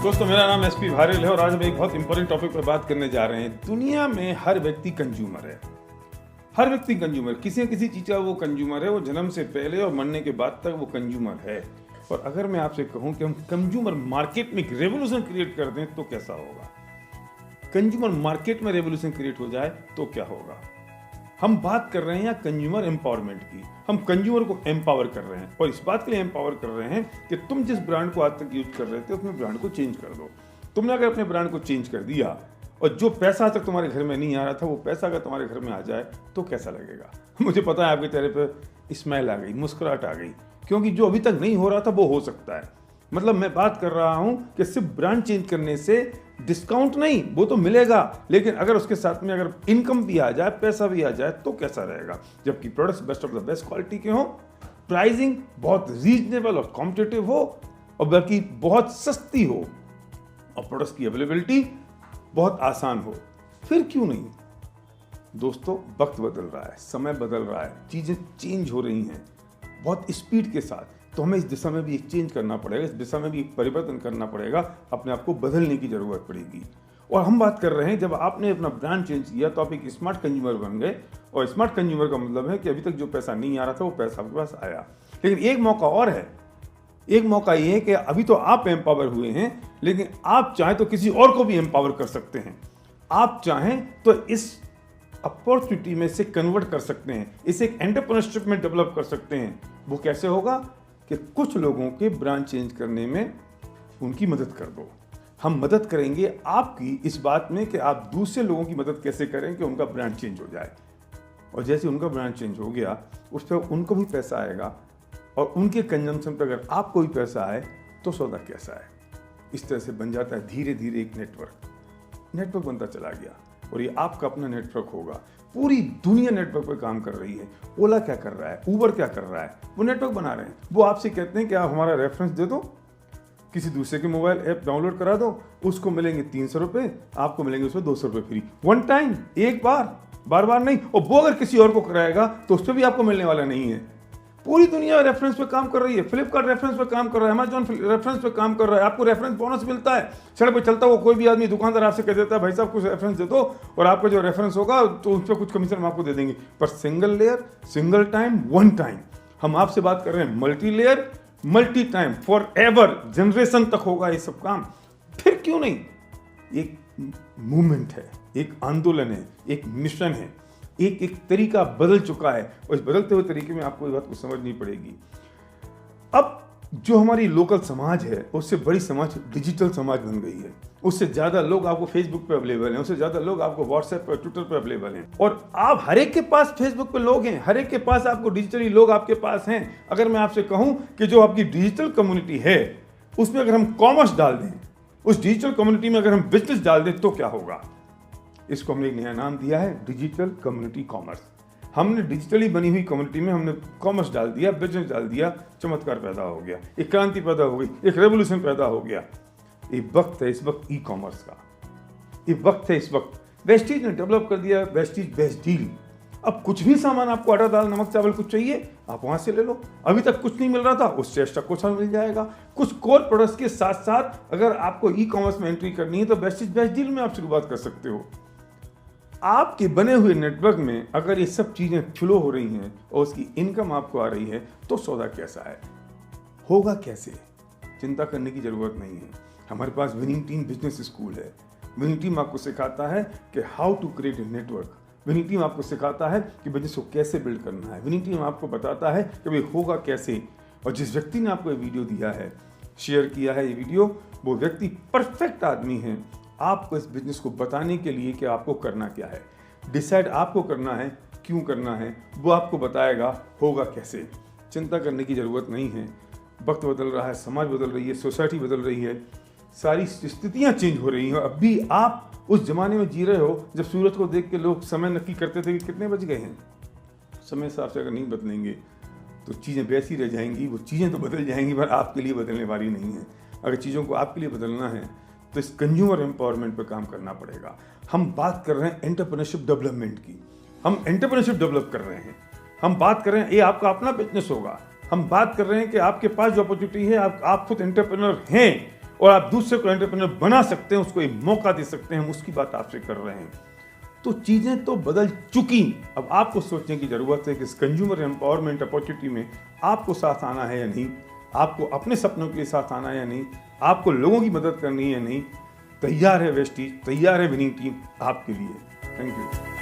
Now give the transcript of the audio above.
दोस्तों, मेरा नाम एसपी भारेल है और आज हम एक बहुत इंपॉर्टेंट टॉपिक पर बात करने जा रहे हैं। दुनिया में हर व्यक्ति कंज्यूमर है। हर व्यक्ति कंज्यूमर, किसी न किसी चीज का वो कंज्यूमर है। वो जन्म से पहले और मरने के बाद तक वो कंज्यूमर है। और अगर मैं आपसे कहूं कि हम कंज्यूमर मार्केट में एक रेवोल्यूशन क्रिएट कर दें तो कैसा होगा? कंज्यूमर मार्केट में रेवोल्यूशन क्रिएट हो जाए तो क्या होगा? हम बात कर रहे हैं यहाँ कंज्यूमर एम्पावरमेंट की। हम कंज्यूमर को एम्पावर कर रहे हैं और इस बात के लिए एम्पावर कर रहे हैं कि तुम जिस ब्रांड को आज तक यूज कर रहे थे अपने ब्रांड को चेंज कर दो। तुमने अगर अपने ब्रांड को चेंज कर दिया और जो पैसा आज तक तुम्हारे घर में नहीं आ रहा था वो पैसा अगर तुम्हारे घर में आ जाए तो कैसा लगेगा? मुझे पता है आपके चेहरे पे स्माइल आ गई, मुस्कुराहट आ गई, क्योंकि जो अभी तक नहीं हो रहा था वो हो सकता है। मतलब मैं बात कर रहा हूं कि सिर्फ ब्रांड चेंज करने से डिस्काउंट नहीं, वो तो मिलेगा, लेकिन अगर उसके साथ में अगर इनकम भी आ जाए, पैसा भी आ जाए तो कैसा रहेगा? जबकि products best of the best quality के हो, प्राइसिंग बहुत रीजनेबल और कॉम्पिटिटिव हो और बल्कि बहुत सस्ती हो और प्रोडक्ट्स की अवेलेबिलिटी बहुत आसान हो, फिर क्यों नहीं? दोस्तों, वक्त बदल रहा है, समय बदल रहा है, चीजें चेंज हो रही हैं बहुत स्पीड के साथ। तो हमें इस दिशा में भी एक चेंज करना पड़ेगा, इस दिशा में भी एक परिवर्तन करना पड़ेगा, अपने आप को बदलने की जरूरत पड़ेगी। और हम बात कर रहे हैं, जब आपने अपना ब्रांड चेंज किया तो आप एक स्मार्ट कंज्यूमर बन गए। और स्मार्ट कंज्यूमर का मतलब है कि अभी तक जो पैसा नहीं आ रहा था वो पैसा आपके पास आया। लेकिन एक मौका और है। एक मौका ये है कि अभी तो आप एम्पावर हुए हैं, लेकिन आप चाहें तो किसी और को भी एम्पावर कर सकते हैं। आप चाहें तो इस अपॉर्चुनिटी में से कन्वर्ट कर सकते हैं, इसे एक एंटरप्रेन्योरशिप में डेवलप कर सकते हैं। वो कैसे होगा? कि कुछ लोगों के ब्रांड चेंज करने में उनकी मदद कर दो। हम मदद करेंगे आपकी इस बात में कि आप दूसरे लोगों की मदद कैसे करें कि उनका ब्रांड चेंज हो जाए। और जैसे उनका ब्रांड चेंज हो गया, उस पर उनको भी पैसा आएगा और उनके कंजम्पशन पर अगर आपको भी पैसा आए तो सौदा कैसा है? इस तरह से बन जाता है धीरे धीरे एक नेटवर्क बनता चला गया और ये आपका अपना नेटवर्क होगा। पूरी दुनिया नेटवर्क पर काम कर रही है। ओला क्या कर रहा है, उबर क्या कर रहा है, वो नेटवर्क बना रहे हैं। वो आपसे कहते हैं कि आप हमारा रेफरेंस दे दो, किसी दूसरे के मोबाइल ऐप डाउनलोड करा दो, उसको मिलेंगे 300 रुपये, आपको मिलेंगे उसमें 200 रुपये फ्री, वन टाइम, एक बार बार नहीं। और वो अगर किसी और को कराएगा तो उस पर भी आपको मिलने वाला नहीं है। पूरी दुनिया रेफरेंस पे काम कर रही है। फ्लिपकार्ट रेफरेंस पे काम कर रहा है, अमेजॉन रेफरेंस पे काम कर रहा है। आपको रेफरेंस बोनस मिलता है। सड़क पे चलता हुआ कोई भी आदमी, दुकानदार आपसे कह देता है भाई साहब कुछ रेफरेंस दे दो और आपका जो रेफरेंस होगा तो उस पर कुछ कमीशन हम आपको दे देंगे। पर single layer, single time, one time. हम आपसे बात कर रहे हैं multi layer, multi time, for ever, generation तक होगा ये सब काम। फिर क्यों नहीं? एक मूवमेंट है, एक आंदोलन है, एक मिशन है, एक तरीका बदल चुका है और इस बदलते हुए तरीके में आपको इस बात को समझनी पड़ेगी। अब जो हमारी लोकल समाज है उससे बड़ी समाज डिजिटल समाज बन गई है। उससे ज्यादा लोग आपको फेसबुक पे अवेलेबल हैं, उससे ज्यादा लोग आपको व्हाट्सएप पर, ट्विटर पर अवेलेबल हैं। और आप हर एक के पास फेसबुक पे लोग हैं, हर एक के पास आपको डिजिटली लोग आपके पास हैं। अगर मैं आपसे कहूं कि जो आपकी डिजिटल कम्युनिटी है उसमें अगर हम कॉमर्स डाल दें, उस डिजिटल कम्युनिटी में अगर हम बिजनेस डाल दें तो क्या होगा? इसको हमने एक नया नाम दिया है, डिजिटल कम्युनिटी कॉमर्स। हमने डिजिटली बनी हुई कम्युनिटी में हमने कॉमर्स डाल दिया, बिजनेस डाल दिया, चमत्कार पैदा हो गया, एक क्रांति पैदा हो गई, एक रेवोल्यूशन पैदा हो गया। ये वक्त है इस वक्त ई कॉमर्स का, ये वक्त है इस वक्त। वेस्टीज ने डेवलप कर दिया वेस्टीज बेस्ट डील। अब कुछ भी सामान आपको, आटा दाल नमक चावल कुछ चाहिए आप वहां से ले लो। अभी तक कुछ नहीं मिल रहा था, उससे एक्स्ट्रा कुछ मिल जाएगा। कुछ कोर प्रोडक्ट्स के साथ साथ अगर आपको ई कॉमर्स में एंट्री करनी है तो वेस्टीज बेस्ट डील में आप शुरुआत कर सकते हो। आपके बने हुए नेटवर्क में अगर ये सब चीजें फ्लो हो रही हैं और उसकी इनकम आपको आ रही है तो सौदा कैसा है, होगा कैसे? चिंता करने की जरूरत नहीं है। हमारे पास विनिंग टीम बिजनेस स्कूल है। विनिंग टीम आपको सिखाता है कि how to create a network. Winning team आपको सिखाता है कि बिजनेस को कैसे बिल्ड करना है। विनिंग टीम आपको बताता है कि भाई होगा कैसे। और जिस व्यक्ति ने आपको ये वीडियो दिया है, शेयर किया है ये वीडियो, वो व्यक्ति परफेक्ट आदमी है आपको इस बिजनेस को बताने के लिए कि आपको करना क्या है। डिसाइड आपको करना है, क्यों करना है, वो आपको बताएगा होगा कैसे। चिंता करने की जरूरत नहीं है। वक्त बदल रहा है, समाज बदल रही है, सोसाइटी बदल रही है, सारी स्थितियां चेंज हो रही हैं। अब भी आप उस जमाने में जी रहे हो जब सूरज को देख के लोग समय नक्की करते थे कि कितने बज गए हैं। समय हिसाब से अगर नहीं बदलेंगे तो चीज़ें वैसी रह जाएंगी। वो चीज़ें तो बदल जाएंगी पर आपके लिए बदलने वाली नहीं है। अगर चीज़ों को आपके लिए बदलना है तो इस कंज्यूमर एम्पावरमेंट पर काम करना पड़ेगा। हम बात कर रहे हैं एंटरप्रेन्योरशिप डेवलपमेंट की। हम एंटरप्रेन्योरशिप डेवलप कर रहे हैं। हम बात कर रहे हैं ये आपका अपना बिजनेस होगा। हम बात कर रहे हैं कि आपके पास जो अपॉर्चुनिटी है, आप खुद एंटरप्रेन्योर हैं और आप दूसरे को एंटरप्रेन्योर बना सकते हैं, उसको एक मौका दे सकते हैं, हम उसकी बात आपसे कर रहे हैं। तो चीज़ें तो बदल चुकी, अब आपको सोचने की ज़रूरत है कि इस कंज्यूमर एम्पावरमेंट अपॉर्चुनिटी में आपको साथ आना है या नहीं, आपको अपने सपनों के लिए साथ आना है या नहीं, आपको लोगों की मदद करनी है या नहीं। तैयार है वेस्टीज, तैयार है विनिंग टीम आपके लिए। Thank you.